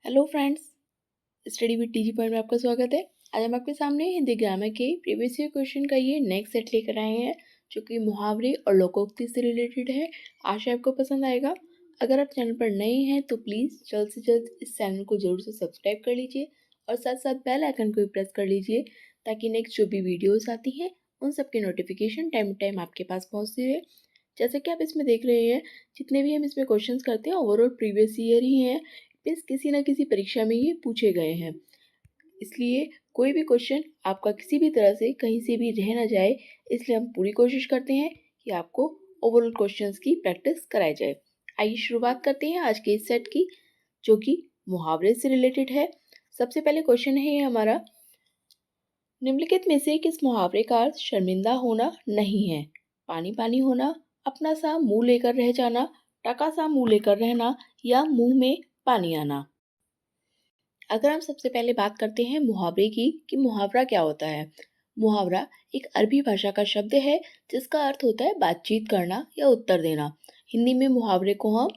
Hello friends, study with TG point में आपका स्वागत है। आज हम आपके सामने हिंदी ग्रामर के प्रीवियस ईयर क्वेश्चन का ये नेक्स्ट सेट लेकर आए हैं, जो कि मुहावरे और लोकोक्ति से रिलेटेड है। आशा आपको पसंद आएगा। अगर आप चैनल पर नए हैं तो प्लीज़ जल्द से जल्द इस चैनल को जरूर से सब्सक्राइब कर लीजिए और साथ साथ बेल आइकन को भी प्रेस कर लीजिए, ताकि नेक्स्ट जो भी वीडियोज़ आती हैं उन सबकी नोटिफिकेशन टाइम टू टाइम आपके पास पहुँचती रहे। जैसे कि आप इसमें देख रहे हैं, जितने भी हम इसमें क्वेश्चंस करते हैं ओवरऑल प्रीवियस ईयर ही हैं। मीन्स किसी ना किसी परीक्षा में ये पूछे गए हैं, इसलिए कोई भी क्वेश्चन आपका किसी भी तरह से कहीं से भी रह ना जाए, इसलिए हम पूरी कोशिश करते हैं कि आपको ओवरऑल क्वेश्चंस की प्रैक्टिस कराई जाए। आइए शुरुआत करते हैं आज के इस सेट की, जो कि मुहावरे से रिलेटेड है। सबसे पहले क्वेश्चन है हमारा, निम्नलिखित में से किस मुहावरे का अर्थ शर्मिंदा होना नहीं है? पानी पानी होना, अपना सा मुंह लेकर रह जाना, टका सा मुंह लेकर रहना या मुंह में पानी आना। अगर हम सबसे पहले बात करते हैं मुहावरे की कि मुहावरा क्या होता है। मुहावरा एक अरबी भाषा का शब्द है, जिसका अर्थ होता है बातचीत करना या उत्तर देना। हिंदी में मुहावरे को हम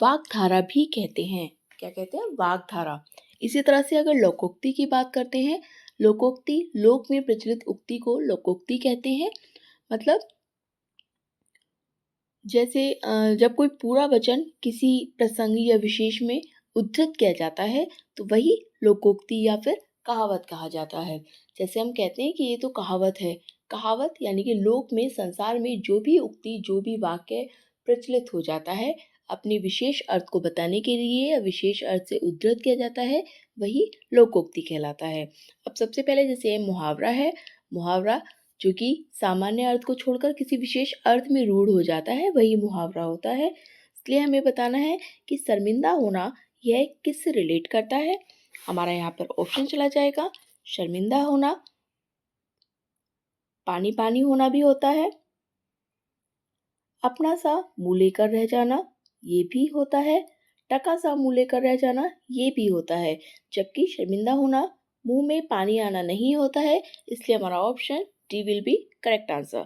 वाकधारा भी कहते हैं। क्या कहते हैं? वाकधारा। इसी तरह से अगर लोकोक्ति की बात करते हैं, लोकोक्ति लोक में प्रचलित उक्ति को लोकोक्ति कहते हैं। मतलब जैसे जब कोई पूरा वचन किसी प्रसंग या विशेष में उद्धृत किया जाता है तो वही लोकोक्ति या फिर कहावत कहा जाता है। जैसे हम कहते हैं कि ये तो कहावत है। कहावत यानी कि लोक में, संसार में जो भी उक्ति, जो भी वाक्य प्रचलित हो जाता है, अपने विशेष अर्थ को बताने के लिए या विशेष अर्थ से उद्धृत किया जाता है, वही लोकोक्ति कहलाता है। अब सबसे पहले जैसे मुहावरा है, मुहावरा जो कि सामान्य अर्थ को छोड़कर किसी विशेष अर्थ में रूढ़ हो जाता है, वही मुहावरा होता है। इसलिए हमें बताना है कि शर्मिंदा होना यह किससे रिलेट करता है। हमारा यहाँ पर ऑप्शन चला जाएगा। शर्मिंदा होना, पानी पानी होना भी होता है, अपना सा मुंह लेकर रह जाना ये भी होता है, टका सा मुंह लेकर रह जाना ये भी होता है। जबकि शर्मिंदा होना, मुंह में पानी आना नहीं होता है। इसलिए हमारा option D will be correct answer.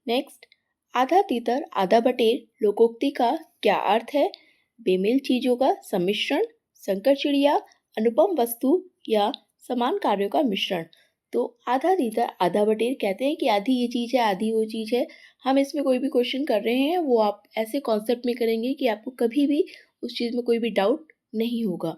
Next, आधा तीतर आधा बटेर लोकोक्ति का क्या अर्थ है? बेमेल चीजों का सम्मिश्रण, संकर चिड़िया, अनुपम वस्तु या समान कार्यों का मिश्रण। तो आधा तीतर आधा बटेर कहते हैं कि आधी ये चीज़ है, आधी वो चीज़ है। हम इसमें कोई भी क्वेश्चन कर रहे हैं वो आप ऐसे कॉन्सेप्ट में करेंगे कि आपको कभी भी उस चीज़ में कोई भी डाउट नहीं होगा।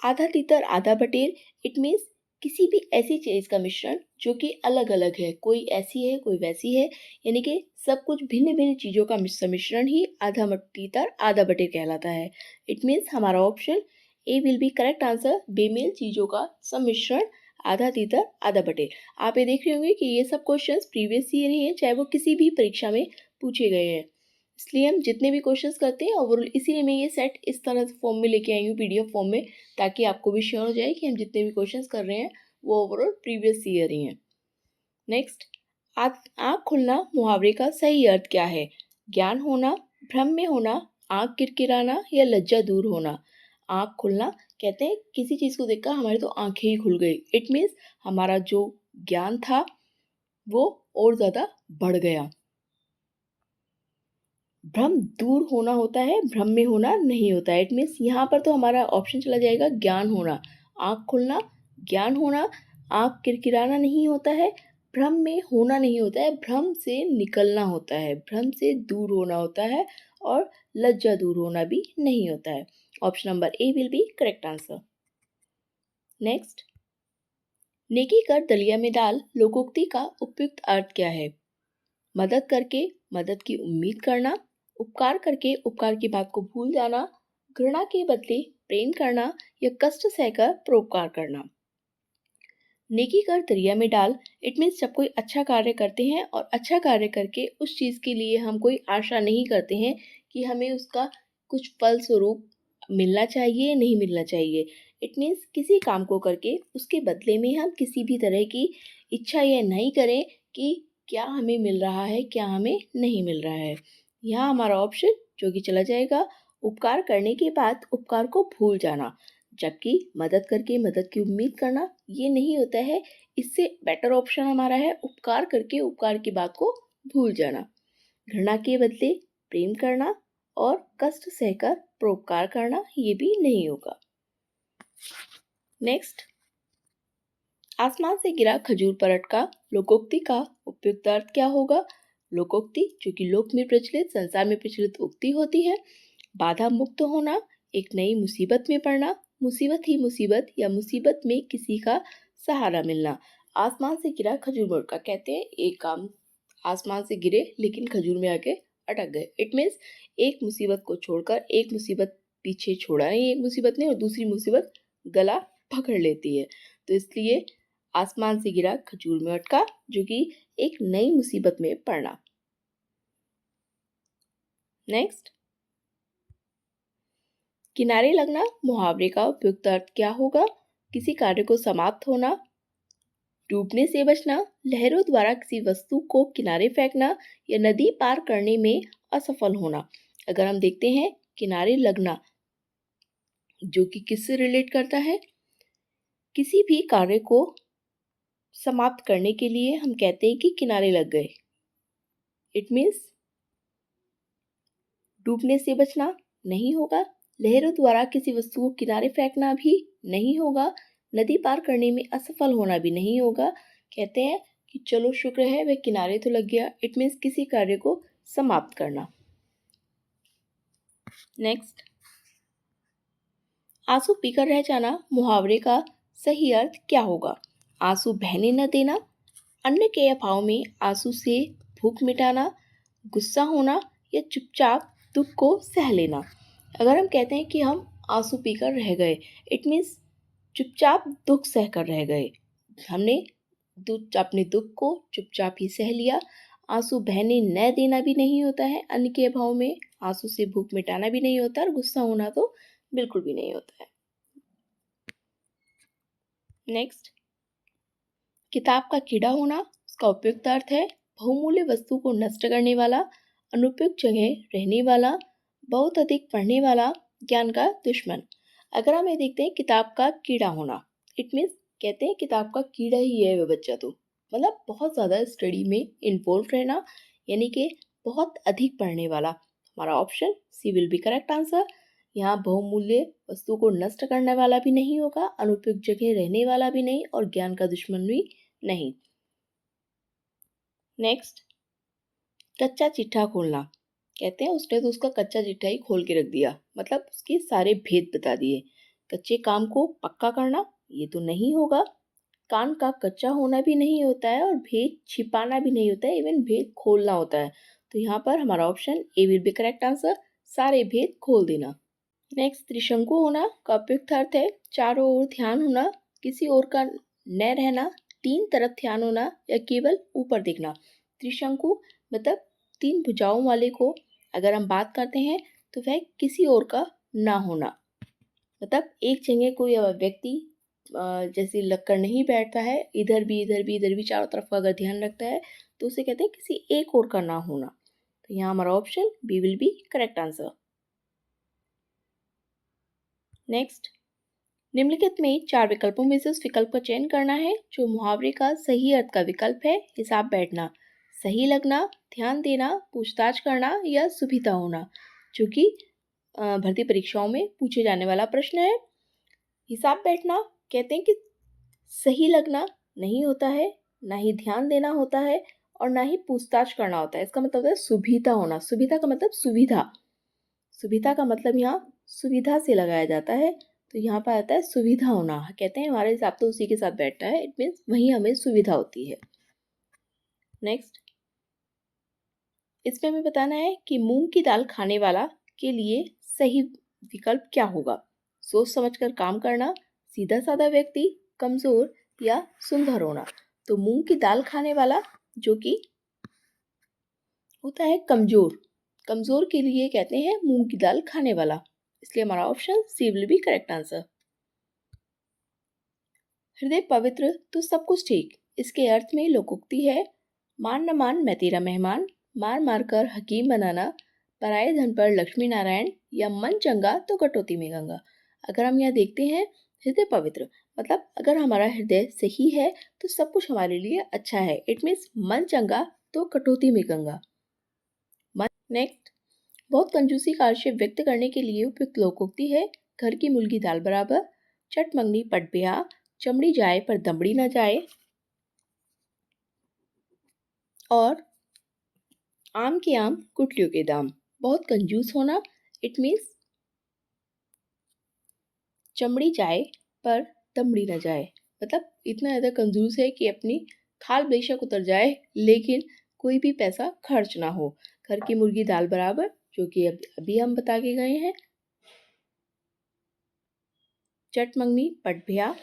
आधा तीतर आधा बटेर इट मीन्स किसी भी ऐसी चीज़ का मिश्रण जो कि अलग अलग है, कोई ऐसी है कोई वैसी है, यानी कि सब कुछ भिन्न भिन्न चीज़ों का सम्मिश्रण ही आधा तीतर आधा बटेर कहलाता है। इट मीन्स हमारा option A will be correct answer. बेमेल चीज़ों का सम्मिश्रण आधा तीतर आधा बटेर। आप ये देख रहे होंगे कि ये सब क्वेश्चंस प्रीवियस ईयर ही हैं, चाहे वो किसी भी परीक्षा में पूछे गए हैं। इसलिए हम जितने भी क्वेश्चंस करते हैं ओवरऑल, इसीलिए मैं ये सेट इस तरह से फॉर्म में लेके आई हूँ, पीडीएफ फॉर्म में, ताकि आपको भी श्योर हो जाए कि हम जितने भी क्वेश्चंस कर रहे हैं वो ओवरऑल प्रीवियस ईयर ही हैं। नेक्स्ट, आँख खुलना मुहावरे का सही अर्थ क्या है? ज्ञान होना, भ्रम में होना, आँख किरकिराना या लज्जा दूर होना। आँख खुलना कहते हैं किसी चीज़ को देखकर हमारी तो आँखें ही खुल गई। इट मीन्स हमारा जो ज्ञान था वो और ज़्यादा बढ़ गया। भ्रम दूर होना होता है, भ्रम में होना नहीं होता है। इट मीन्स यहाँ पर तो हमारा ऑप्शन चला जाएगा ज्ञान होना। आँख खुलना, ज्ञान होना, आँख किरकिराना नहीं होता है, भ्रम में होना नहीं होता है, भ्रम से निकलना होता है, भ्रम से दूर होना होता है, और लज्जा दूर होना भी नहीं होता है। Option number A will be correct answer. Next, नेकी कर दलिया में डाल लोकोक्ति का उपयुक्त अर्थ क्या है? मदद करके मदद की उम्मीद करना, उपकार करके उपकार की बात को भूल जाना, घृणा के बदले प्रेम करना या कष्ट सहकर परोपकार करना। नेकी कर दरिया में डाल इट मीन्स जब कोई अच्छा कार्य करते हैं और अच्छा कार्य करके उस चीज़ के लिए हम कोई आशा नहीं करते हैं कि हमें उसका कुछ फल स्वरूप मिलना चाहिए, नहीं मिलना चाहिए। इट मीन्स किसी काम को करके उसके बदले में हम किसी भी तरह की इच्छा यह नहीं करें कि क्या हमें मिल रहा है, क्या हमें नहीं मिल रहा है। यहाँ हमारा ऑप्शन जो कि चला जाएगा उपकार करने के बाद उपकार को भूल जाना। जबकि मदद करके मदद की उम्मीद करना ये नहीं होता है। इससे बेटर ऑप्शन हमारा है उपकार करके उपकार की बात को भूल जाना। घृणा के बदले प्रेम करना, और कष्ट सहकर परोपकार करना, ये भी नहीं होगा। नेक्स्ट, आसमान से गिरा खजूर पर अटका, लोकोक्ति का उपयुक्त अर्थ क्या होगा? लोकोक्ति जो कि लोक में प्रचलित, संसार में प्रचलित उक्ति होती है। बाधा मुक्त होना, एक नई मुसीबत में पड़ना, मुसीबत ही मुसीबत या मुसीबत में किसी का सहारा मिलना। आसमान से गिरा खजूर में अटका, कहते हैं एक काम आसमान से गिरे लेकिन खजूर में आके अटक गए। इट मीन्स एक मुसीबत को छोड़कर एक मुसीबत पीछे छोड़ा नहीं, एक मुसीबत नहीं और दूसरी मुसीबत गला पकड़ लेती है। तो इसलिए आसमान से गिरा खजूर में अटका, जो कि एक नई मुसीबत में पड़ना। नेक्स्ट, किनारे लगना मुहावरे का उपयुक्त अर्थ क्या होगा? किसी कार्य को समाप्त होना, डूबने से बचना, लहरों द्वारा किसी वस्तु को किनारे फेंकना या नदी पार करने में असफल होना। अगर हम देखते हैं किनारे लगना, जो कि किससे रिलेट करता है? किसी भी कार्य को समाप्त करने के लिए हम कहते हैं कि किनारे लग गए। इट मीन्स डूबने से बचना नहीं होगा, लहरों द्वारा किसी वस्तु को किनारे फेंकना भी नहीं होगा, नदी पार करने में असफल होना भी नहीं होगा। कहते हैं कि चलो शुक्र है वह किनारे तो लग गया। इट मीन्स किसी कार्य को समाप्त करना। नेक्स्ट, आंसू पीकर रह जाना मुहावरे का सही अर्थ क्या होगा? आंसू बहने न देना, अन्न के अभाव में आंसू से भूख मिटाना, गुस्सा होना या चुपचाप दुख को सह लेना। अगर हम कहते हैं कि हम आंसू पीकर रह गए, इट मीन्स चुपचाप दुख सह कर रह गए। हमने अपने दुख को चुपचाप ही सह लिया। आंसू बहने न देना भी नहीं होता है, अन्न के अभाव में आंसू से भूख मिटाना भी नहीं होता और गुस्सा होना तो बिल्कुल भी नहीं होता है। नेक्स्ट, किताब का कीड़ा होना, उसका उपयुक्त अर्थ है बहुमूल्य वस्तु को नष्ट करने वाला, अनुपयुक्त जगह रहने वाला, बहुत अधिक पढ़ने वाला, ज्ञान का दुश्मन। अगर हम ये देखते हैं किताब का कीड़ा होना, इट मीन्स कहते हैं किताब का कीड़ा ही है वह बच्चा, तो मतलब बहुत ज़्यादा स्टडी में इन्वॉल्व रहना, यानी कि बहुत अधिक पढ़ने वाला। हमारा option C will be correct answer. यहाँ बहुमूल्य वस्तु को नष्ट करने वाला भी नहीं होगा, अनुपयुक्त जगह रहने वाला भी नहीं और ज्ञान का दुश्मन भी नहीं। नेक्स्ट, कच्चा चिट्ठा खोलना, कहते हैं उसने तो उसका कच्चा चिट्ठा ही खोल के रख दिया, मतलब उसके सारे भेद बता दिए। कच्चे काम को पक्का करना, ये तो नहीं होगा। कान का कच्चा होना भी नहीं होता है और भेद छिपाना भी नहीं होता है, इवन भेद खोलना होता है। तो यहाँ पर हमारा option A will be correct answer, सारे भेद खोल देना। नेक्स्ट, त्रिशंकु होना का उपयुक्त अर्थ है चारों ओर ध्यान होना, किसी और का न रहना, तीन तरफ ध्यान होना या केवल ऊपर देखना। त्रिशंकु मतलब तीन भुजाओं वाले को अगर हम बात करते हैं तो वह किसी और का ना होना, मतलब एक जगह कोई व्यक्ति जैसे लगकर नहीं बैठता है, इधर भी इधर भी इधर भी चारों तरफ का अगर ध्यान रखता है तो उसे कहते हैं किसी एक और का ना होना। तो यहाँ हमारा option B will be correct answer. Next, निम्नलिखित में चार विकल्पों में से उस विकल्प का चयन करना है जो मुहावरे का सही अर्थ का विकल्प है। हिसाब बैठना, सही लगना, ध्यान देना, पूछताछ करना या सुविधा होना, जो कि भर्ती परीक्षाओं में पूछे जाने वाला प्रश्न है। हिसाब बैठना कहते हैं कि सही लगना नहीं होता है, ना ही ध्यान देना होता है और ना ही पूछताछ करना होता है। इसका मतलब होता है सुविधा होना। सुविधा का मतलब सुविधा, सुविधा का मतलब यहाँ सुविधा से लगाया जाता है, तो यहाँ पर आता है सुविधा होना। कहते हैं हमारे हिसाब तो उसी के साथ बैठता है, इट मीन्स वहीं हमें सुविधा होती है। नेक्स्ट, इसमें हमें बताना है कि मूंग की दाल खाने वाला के लिए सही विकल्प क्या होगा। सोच समझकर काम करना, सीधा साधा व्यक्ति, कमजोर या सुंदर होना। तो मूंग की दाल खाने वाला जो कि होता है कमजोर, कमजोर के लिए कहते हैं मूंग की दाल खाने वाला, इसलिए हमारा option C will be correct answer. हृदय पवित्र तो सब कुछ ठीक, इसके अर्थ में लोकोक्ति है मान न मान मैं तेरा मेहमान, मार मार कर हकीम बनाना, पराये धन पर लक्ष्मी नारायण या मन चंगा तो कटौती में गंगा। अगर हम यहाँ देखते हैं हृदय पवित्र मतलब अगर हमारा हृदय सही है तो सब कुछ हमारे लिए अच्छा है। इट मीन्स मन चंगा तो कटौती में गंगा। नेक्स्ट, बहुत कंजूसी का आक्षेप व्यक्त करने के लिए उपयुक्त लोकोक्ति है घर की मुर्गी दाल बराबर, चट मंगनी पट ब्याह, चमड़ी जाए पर दमड़ी न जाए, और आम के आम गुठलियों के दाम। बहुत कंजूस होना, इट मीन्स चमड़ी जाए पर दमड़ी न जाए, मतलब इतना ज़्यादा कंजूस है कि अपनी खाल बेशक उतर जाए लेकिन कोई भी पैसा खर्च ना हो। घर की मुर्गी दाल बराबर, जो कि अभी हम बता के गए हैं। चट मंगनी पट भ्या,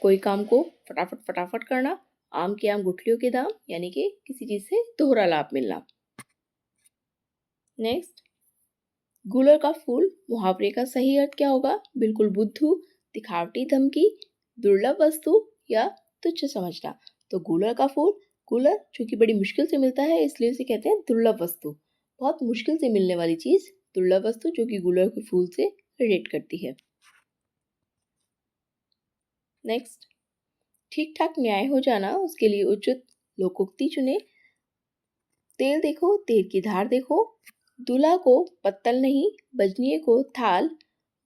कोई काम को फटाफट फटाफट करना। आम के आम गुठलियों के दाम, यानी कि किसी चीज से दोहरा लाभ मिलना। नेक्स्ट, गुलर का फूल मुहावरे का सही अर्थ क्या होगा? बिल्कुल बुद्धू, दिखावटी धमकी, दुर्लभ वस्तु या तुच्छ समझना। तो गुलर का फूल, गुलर जो कि बड़ी मुश्किल से मिलता है इसलिए उसे कहते हैं दुर्लभ वस्तु। बहुत मुश्किल से मिलने वाली चीज दुर्लभ वस्तु, जो कि गुलर के फूल से रिलेट करती है। नेक्स्ट, ठीक ठाक न्याय हो जाना, उसके लिए उचित लोकोक्ति चुने। तेल देखो तेल की धार देखो, दूल्हा को पत्तल नहीं बजनिए को थाल,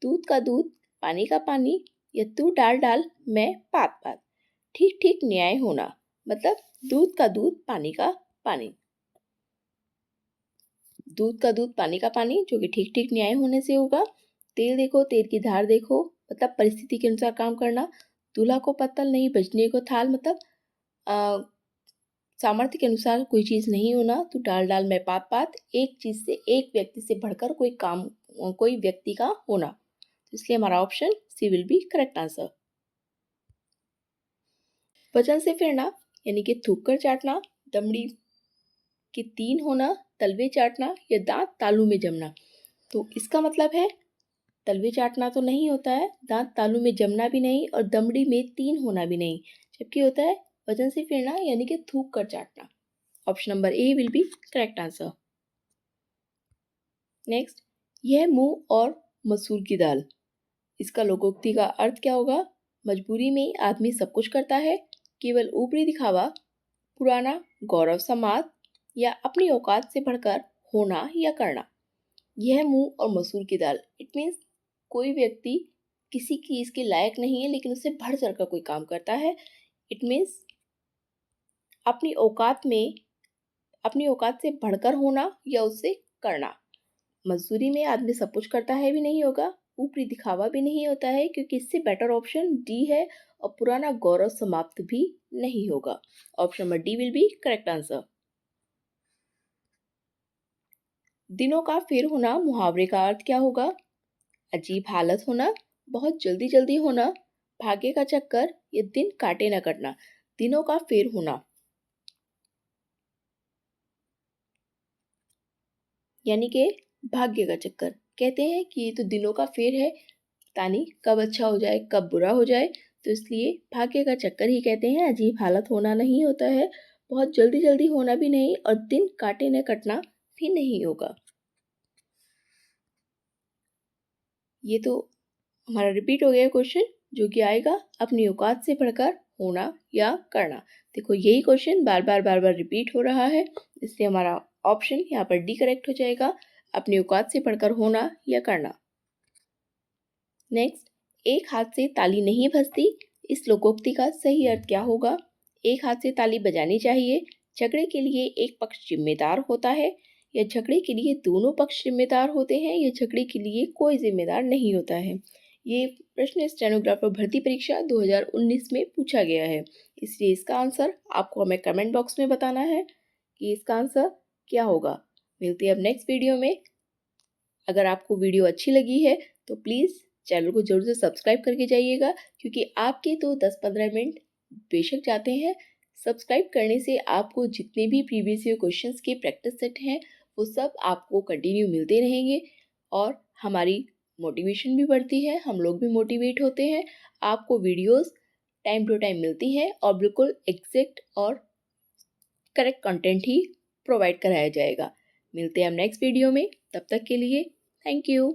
दूध का दूध पानी का पानी, या तू डाल डाल मैं पात पात। ठीक ठीक न्याय होना, मतलब दूध का दूध पानी का पानी। दूध का दूध पानी का पानी, जो कि ठीक ठीक न्याय होने से होगा। तेल देखो तेल की धार देखो, मतलब परिस्थिति के अनुसार काम करना। दूल्हा को पत्तल नहीं बजनिए को थाल, मतलब सामर्थ्य के अनुसार कोई चीज नहीं होना। तो डाल डाल में पात पात, एक चीज से एक व्यक्ति से बढ़कर कोई काम कोई व्यक्ति का होना। इसलिए हमारा option C will be correct answer. वजन से फिरना, यानी कि थूक कर चाटना, दमड़ी की तीन होना, तलवे चाटना या दांत तालू में जमना। तो इसका मतलब है तलवे चाटना तो नहीं होता है, दांत तालू में जमना भी नहीं, और दमड़ी में तीन होना भी नहीं, जबकि होता है वजन से फिरना, यानी कि थूक कर चाटना। Option number A will be correct answer. Next, यह मूंग और मसूर की दाल, इसका लोकोक्ति का अर्थ क्या होगा? मजबूरी में आदमी सब कुछ करता है, केवल ऊपरी दिखावा, पुराना गौरव समाज, या अपनी औकात से बढ़कर होना या करना। यह मूंग और मसूर की दाल, इट मीन्स कोई व्यक्ति किसी चीज के लायक नहीं है लेकिन उससे बढ़ चढ़कर कोई काम करता है। इट मीन्स अपनी औकात से बढ़कर होना या उससे करना। मजदूरी में आदमी सब कुछ करता है भी नहीं होगा, ऊपरी दिखावा भी नहीं होता है, क्योंकि इससे बेटर ऑप्शन डी है, और पुराना गौरव समाप्त भी नहीं होगा। Option number D will be correct answer. दिनों का फेर होना मुहावरे का अर्थ क्या होगा? अजीब हालत होना, बहुत जल्दी जल्दी होना, भाग्य का चक्कर, या दिन काटे न कटना। दिनों का फेर होना यानी कि भाग्य का चक्कर। कहते हैं कि ये तो दिनों का फेर है, तानी कब अच्छा हो जाए कब बुरा हो जाए, तो इसलिए भाग्य का चक्कर ही कहते हैं। अजीब हालत होना नहीं होता है, बहुत जल्दी जल्दी होना भी नहीं, और दिन काटे न कटना भी नहीं होगा। ये तो हमारा रिपीट हो गया क्वेश्चन, जो कि आएगा अपनी औकात से बढ़कर होना या करना। देखो यही क्वेश्चन बार बार रिपीट हो रहा है, इसलिए हमारा ऑप्शन यहाँ पर डी करेक्ट हो जाएगा, अपनी औकात से बढ़कर होना या करना। नेक्स्ट, एक हाथ से ताली नहीं बजती, इस लोकोक्ति का सही अर्थ क्या होगा? एक हाथ से ताली बजानी चाहिए, झगड़े के लिए एक पक्ष जिम्मेदार होता है, या झगड़े के लिए दोनों पक्ष जिम्मेदार होते हैं, या झगड़े के लिए कोई जिम्मेदार नहीं होता है। ये प्रश्न स्टेनोग्राफर भर्ती परीक्षा 2019 में पूछा गया है, इसलिए इसका आंसर आपको हमें कमेंट बॉक्स में बताना है कि इसका आंसर क्या होगा। मिलते हैं अब नेक्स्ट वीडियो में। अगर आपको वीडियो अच्छी लगी है तो प्लीज़ चैनल को जरूर से सब्सक्राइब करके जाइएगा, क्योंकि आपके तो 10-15 मिनट बेशक जाते हैं। सब्सक्राइब करने से आपको जितने भी प्रीवियस ईयर क्वेश्चंस के प्रैक्टिस सेट हैं वो सब आपको कंटिन्यू मिलते रहेंगे, और हमारी मोटिवेशन भी बढ़ती है, हम लोग भी मोटिवेट होते हैं। आपको वीडियोस टाइम टू टाइम मिलती हैं, और बिल्कुल एग्जैक्ट और करेक्ट कंटेंट ही प्रोवाइड कराया जाएगा। मिलते हैं हम नेक्स्ट वीडियो में, तब तक के लिए थैंक यू।